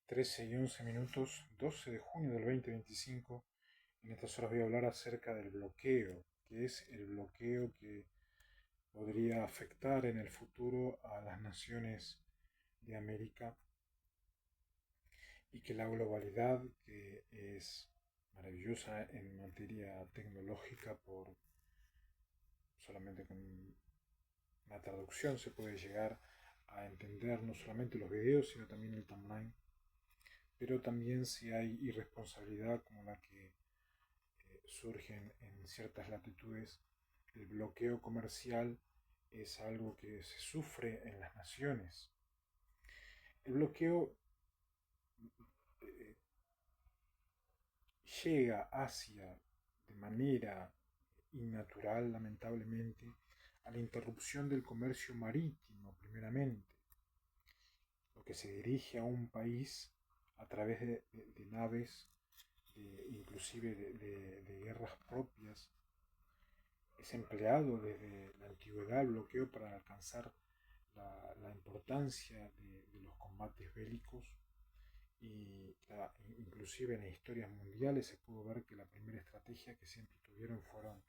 13:11, 12 de junio del 2025. En estas horas voy a hablar acerca del bloqueo, que es el bloqueo que podría afectar en el futuro a las naciones de América y que la globalidad, que es maravillosa en materia tecnológica, por solamente con una traducción se puede llegar a entender no solamente los videos, sino también el timeline. Pero también si hay irresponsabilidad como la que surge en ciertas latitudes, el bloqueo comercial es algo que se sufre en las naciones. El bloqueo eh, llega hacia, de manera innatural, lamentablemente, a la interrupción del comercio marítimo, primeramente, lo que se dirige a un país a través de naves, inclusive de guerras propias. Es empleado desde la antigüedad el bloqueo para alcanzar la importancia de los combates bélicos y inclusive en las historias mundiales se pudo ver que la primera estrategia que siempre tuvieron fueron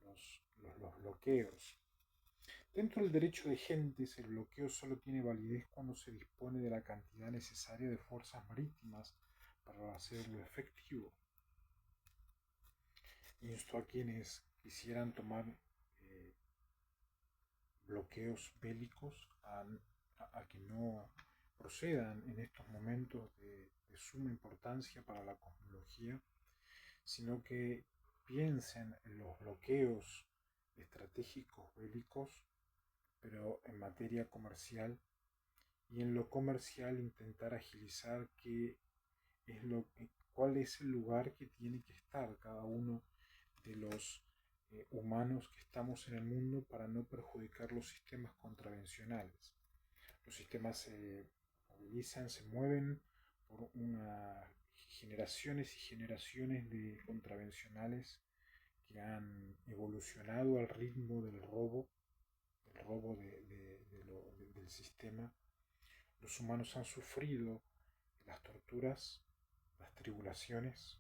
los bloqueos. Dentro del derecho de gentes, el bloqueo solo tiene validez cuando se dispone de la cantidad necesaria de fuerzas marítimas para hacerlo efectivo. Insto a quienes quisieran tomar bloqueos bélicos a que no procedan en estos momentos de suma importancia para la cosmología, sino que piensen en los bloqueos estratégicos bélicos, pero en materia comercial, y en lo comercial intentar agilizar cuál es el lugar que tiene que estar cada uno de los humanos que estamos en el mundo para no perjudicar los sistemas contravencionales. Los sistemas se movilizan, se mueven por generaciones y generaciones de contravencionales que han evolucionado al ritmo del sistema. Los humanos han sufrido las torturas, las tribulaciones,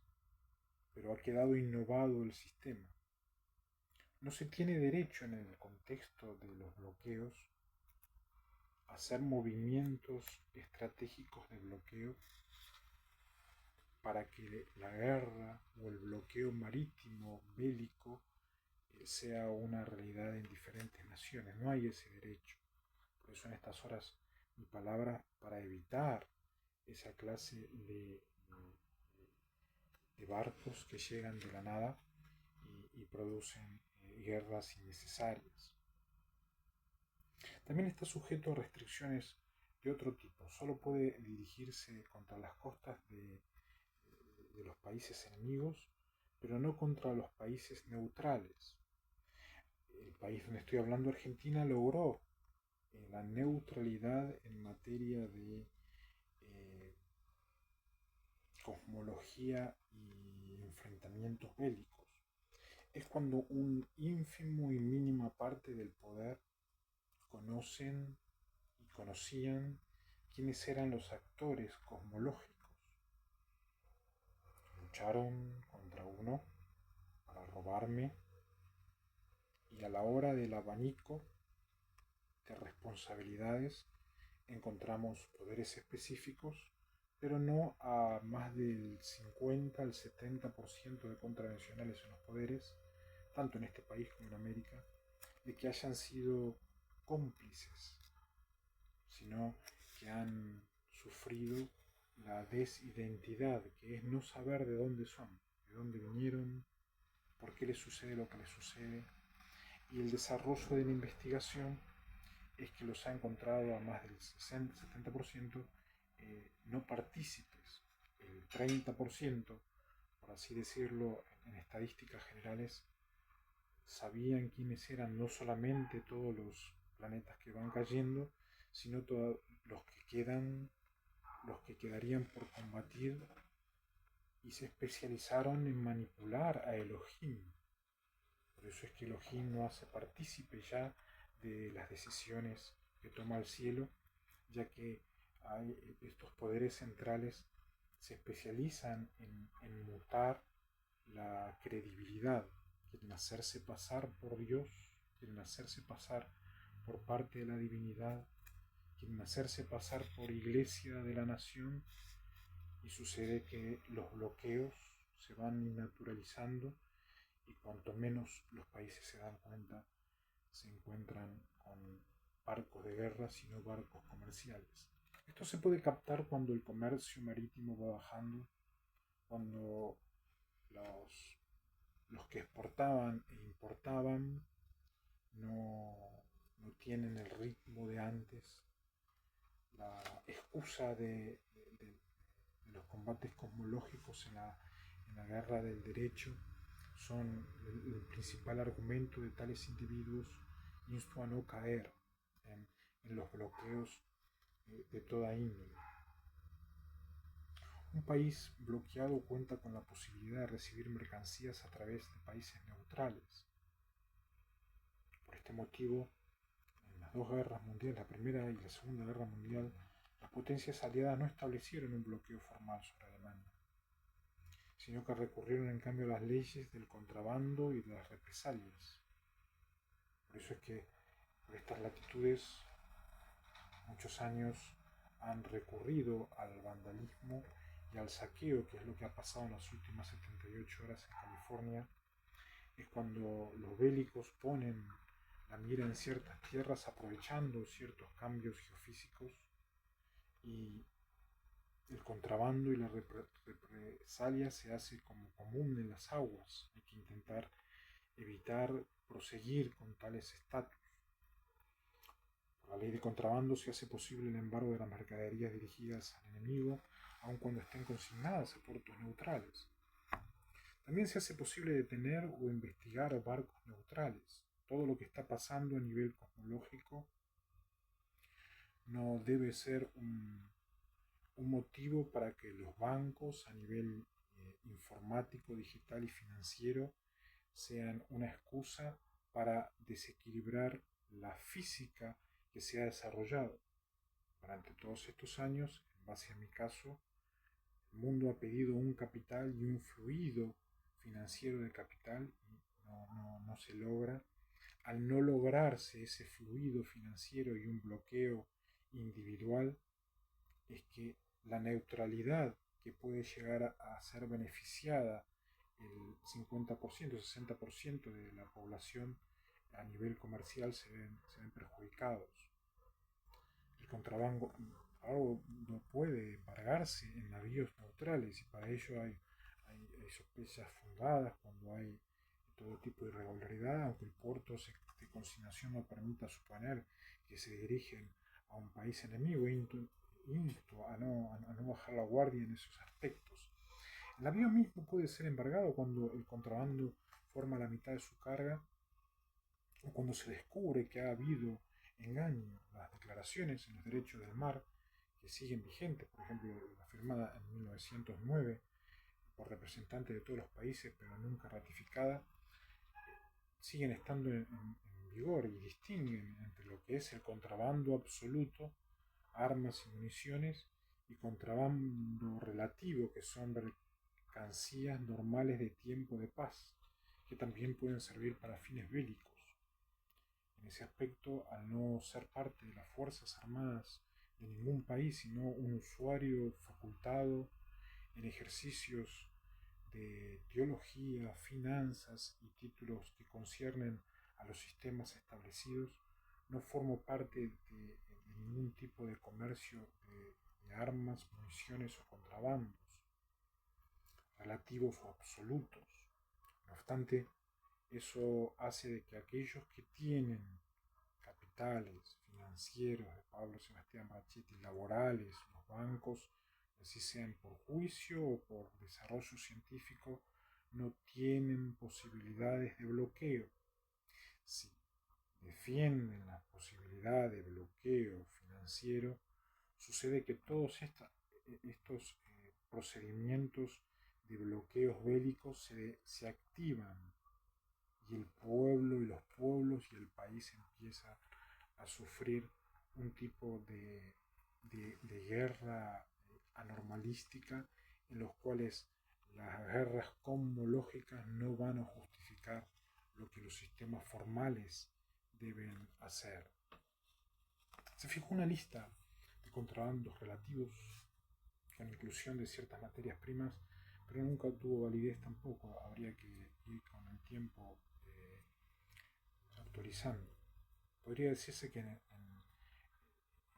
pero ha quedado innovado el sistema. No se tiene derecho en el contexto de los bloqueos a hacer movimientos estratégicos de bloqueo para que la guerra o el bloqueo marítimo bélico sea una realidad en diferentes naciones. No hay ese derecho. Por eso en estas horas mi palabra para evitar esa clase de barcos que llegan de la nada y producen guerras innecesarias. También está sujeto a restricciones de otro tipo. Solo puede dirigirse contra las costas de los países enemigos, pero no contra los países neutrales. El país donde estoy hablando, Argentina, logró la neutralidad en materia de cosmología y enfrentamientos bélicos. Es cuando un ínfimo y mínima parte del poder conocen y conocían quiénes eran los actores cosmológicos. Lucharon contra uno para robarme y a la hora del abanico de responsabilidades encontramos poderes específicos, pero no a más del 50 al 70% de contravencionales en los poderes, tanto en este país como en América, de que hayan sido cómplices, sino que han sufrido la desidentidad, que es no saber de dónde son, de dónde vinieron, por qué les sucede lo que les sucede, y el desarrollo de la investigación es que los ha encontrado a más del 60-70% no partícipes, el 30%, por así decirlo, en estadísticas generales, sabían quiénes eran no solamente todos los planetas que van cayendo, sino todos los que quedan, los que quedarían por combatir, y se especializaron en manipular a Elohim. Por eso es que Elohim no hace partícipe ya de las decisiones que toma el cielo, ya que estos poderes centrales se especializan en mutar la credibilidad, quieren hacerse pasar por Dios, quieren hacerse pasar por parte de la divinidad, quieren hacerse pasar por iglesia de la nación, y sucede que los bloqueos se van naturalizando y cuanto menos los países se dan cuenta, se encuentran con barcos de guerra, sino barcos comerciales. Esto se puede captar cuando el comercio marítimo va bajando, cuando los que exportaban e importaban no tienen el ritmo de antes. La excusa de los combates cosmológicos en la guerra del derecho son el principal argumento de tales individuos, insto a no caer en los bloqueos de toda índole. Un país bloqueado cuenta con la posibilidad de recibir mercancías a través de países neutrales. Por este motivo, en las dos guerras mundiales, la Primera y la Segunda Guerra Mundial, las potencias aliadas no establecieron un bloqueo formal sobre Alemania, sino que recurrieron en cambio a las leyes del contrabando y de las represalias. Por eso es que por estas latitudes muchos años han recurrido al vandalismo y al saqueo, que es lo que ha pasado en las últimas 78 horas en California. Es cuando los bélicos ponen la mira en ciertas tierras aprovechando ciertos cambios geofísicos, y el contrabando y la represalia se hace como común en las aguas. Hay que intentar evitar proseguir con tales estatus. Por la ley de contrabando se hace posible el embargo de las mercaderías dirigidas al enemigo, aun cuando estén consignadas a puertos neutrales. También se hace posible detener o investigar barcos neutrales. Todo lo que está pasando a nivel cosmológico no debe ser un motivo para que los bancos a nivel informático, digital y financiero sean una excusa para desequilibrar la física que se ha desarrollado. Durante todos estos años, en base a mi caso, el mundo ha pedido un capital y un fluido financiero de capital y no se logra. Al no lograrse ese fluido financiero y un bloqueo individual, es que la neutralidad que puede llegar a ser beneficiada el 50%, 60% de la población a nivel comercial se ven perjudicados. El contrabando no puede embargarse en navíos neutrales y para ello hay sospechas fundadas cuando hay todo tipo de irregularidad, aunque el puerto de consignación no permita suponer que se dirigen a un país enemigo. Insto a no bajar la guardia en esos aspectos. El avión mismo puede ser embargado cuando el contrabando forma la mitad de su carga o cuando se descubre que ha habido engaño. Las declaraciones en los derechos del mar, que siguen vigentes, por ejemplo la firmada en 1909 por representantes de todos los países pero nunca ratificada, siguen estando en vigor y distinguen entre lo que es el contrabando absoluto, armas y municiones, y contrabando relativo, que son mercancías normales de tiempo de paz, que también pueden servir para fines bélicos. En ese aspecto, al no ser parte de las Fuerzas Armadas de ningún país, sino un usuario facultado en ejercicios de teología, finanzas y títulos que conciernen a los sistemas establecidos, no formo parte de ningún tipo de comercio de armas, municiones o contrabandos, relativos o absolutos. No obstante, eso hace de que aquellos que tienen capitales financieros de Pablo Sebastián Bachetti, laborales, los bancos, así sean por juicio o por desarrollo científico, no tienen posibilidades de bloqueo. Si defienden la posibilidad de bloqueo financiero, sucede que todos estos procedimientos de bloqueos bélicos se activan y el pueblo y los pueblos y el país empieza a sufrir un tipo de de guerra anormalística, en los cuales las guerras cosmológicas no van a justificar lo que los sistemas formales deben hacer. Se fijó una lista de contrabandos relativos con inclusión de ciertas materias primas, pero nunca tuvo validez tampoco. Habría que ir con el tiempo actualizando. Podría decirse que en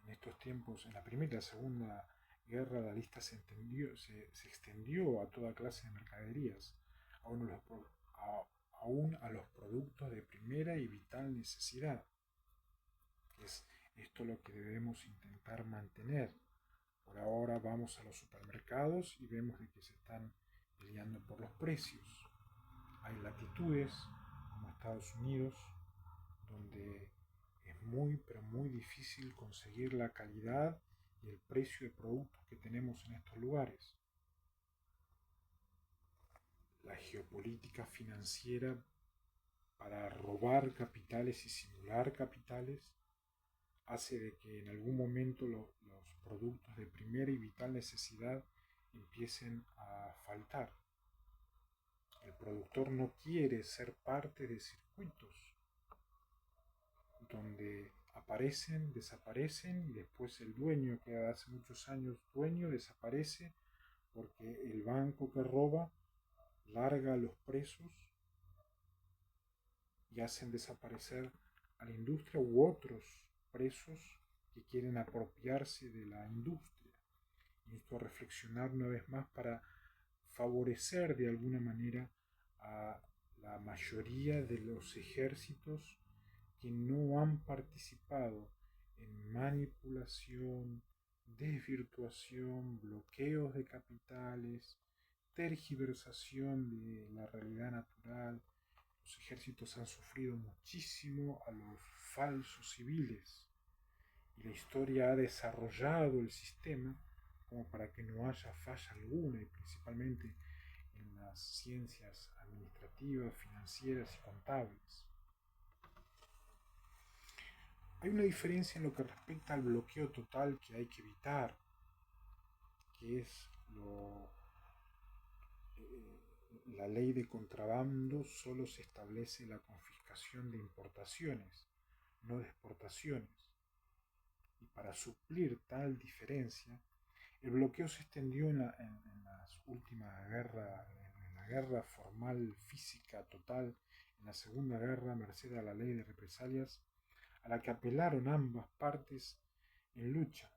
estos tiempos, en la Primera y la Segunda Guerra, la lista se extendió a toda clase de mercaderías, aún a los productos de primera y vital necesidad, que es esto lo que debemos intentar mantener. Por ahora vamos a los supermercados y vemos de que se están peleando por los precios. Hay latitudes, como Estados Unidos, donde es muy, pero muy difícil conseguir la calidad y el precio de productos que tenemos en estos lugares. La geopolítica financiera para robar capitales y simular capitales hace de que en algún momento los productos de primera y vital necesidad empiecen a faltar. El productor no quiere ser parte de circuitos donde aparecen, desaparecen y después el dueño, que hace muchos años dueño, desaparece porque el banco que roba larga a los presos y hacen desaparecer a la industria u otros presos que quieren apropiarse de la industria. Y esto a reflexionar una vez más para favorecer de alguna manera a la mayoría de los ejércitos que no han participado en manipulación, desvirtuación, bloqueos de capitales, tergiversación de la realidad natural. Los ejércitos han sufrido muchísimo a los falsos civiles y la historia ha desarrollado el sistema como para que no haya falla alguna, y principalmente en las ciencias administrativas, financieras y contables. Hay una diferencia en lo que respecta al bloqueo total que hay que evitar, que es la ley de contrabando. Solo se establece la confiscación de importaciones, no de exportaciones. Y para suplir tal diferencia, el bloqueo se extendió en las últimas guerras, en la guerra formal física total, en la Segunda Guerra, merced a la ley de represalias, a la que apelaron ambas partes en lucha.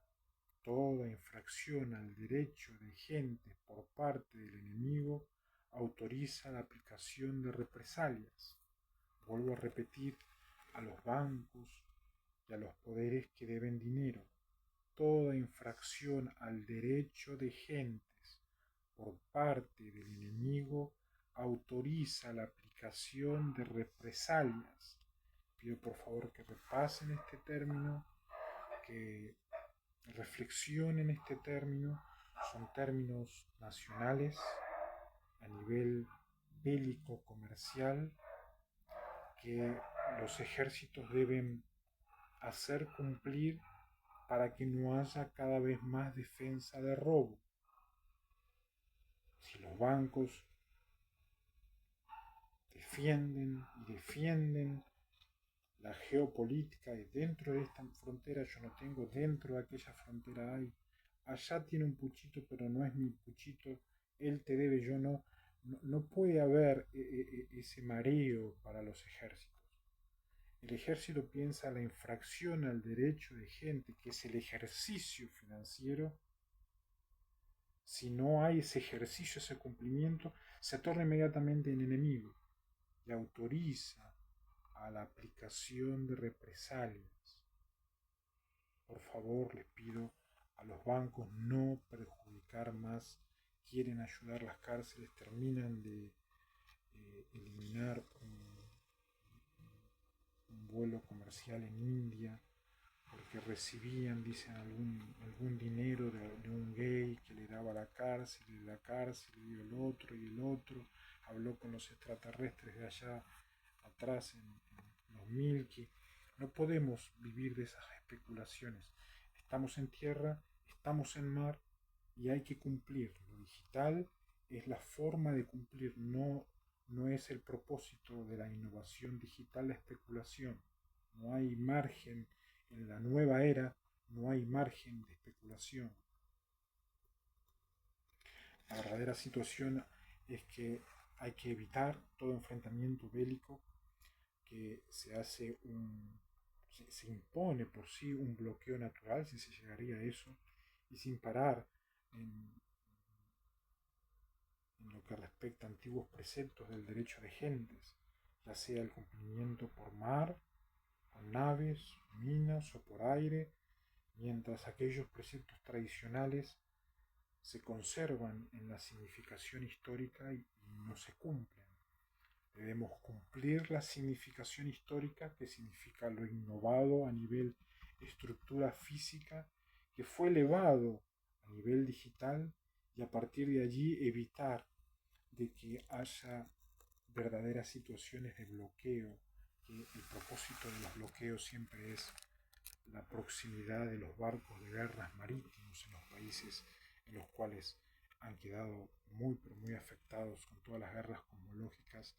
Toda infracción al derecho de gentes por parte del enemigo autoriza la aplicación de represalias. Vuelvo a repetir, a los bancos y a los poderes que deben dinero. Toda infracción al derecho de gentes por parte del enemigo autoriza la aplicación de represalias. Pido por favor que repasen este término, que reflexionen este término. Son términos nacionales a nivel bélico comercial que los ejércitos deben hacer cumplir para que no haya cada vez más defensa de robo. Si los bancos defienden la geopolítica y dentro de esta frontera yo no tengo, dentro de aquella frontera hay, allá tiene un puchito pero no es mi puchito, él te debe, yo no, no puede haber ese mareo para los ejércitos. El ejército piensa la infracción al derecho de gente, que es el ejercicio financiero. Si no hay ese ejercicio, ese cumplimiento, se torna inmediatamente en enemigo y autoriza a la aplicación de represalias. Por favor, les pido a los bancos no perjudicar más. Quieren ayudar las cárceles, terminan de eliminar un vuelo comercial en India porque recibían, dicen, algún dinero de un gay que le daba a la cárcel, y de la cárcel le dio y el otro, habló con los extraterrestres de allá atrás en los Milky. No podemos vivir de esas especulaciones. estamos en tierra, estamos en mar y hay que cumplir. Lo digital es la forma de cumplir, no es el propósito de la innovación digital, la especulación. No hay margen en la nueva era, no hay margen de especulación. La verdadera situación es que hay que evitar todo enfrentamiento bélico, que se impone por sí un bloqueo natural, si se llegaría a eso, y sin parar en, en lo que respecta a antiguos preceptos del derecho de gentes, ya sea el cumplimiento por mar, con naves, minas o por aire, mientras aquellos preceptos tradicionales se conservan en la significación histórica y no se cumplen. Debemos cumplir la significación histórica, que significa lo innovado a nivel estructura física, que fue elevado a nivel digital, y a partir de allí evitar de que haya verdaderas situaciones de bloqueo, que el propósito de los bloqueos siempre es la proximidad de los barcos de guerras marítimos en los países en los cuales han quedado muy, pero muy afectados con todas las guerras cosmológicas,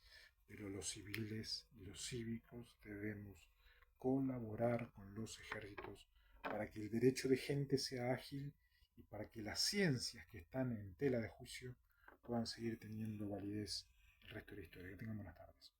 pero los civiles y los cívicos debemos colaborar con los ejércitos para que el derecho de gente sea ágil y para que las ciencias que están en tela de juicio puedan seguir teniendo validez el resto de la historia. Que tengan buenas tardes.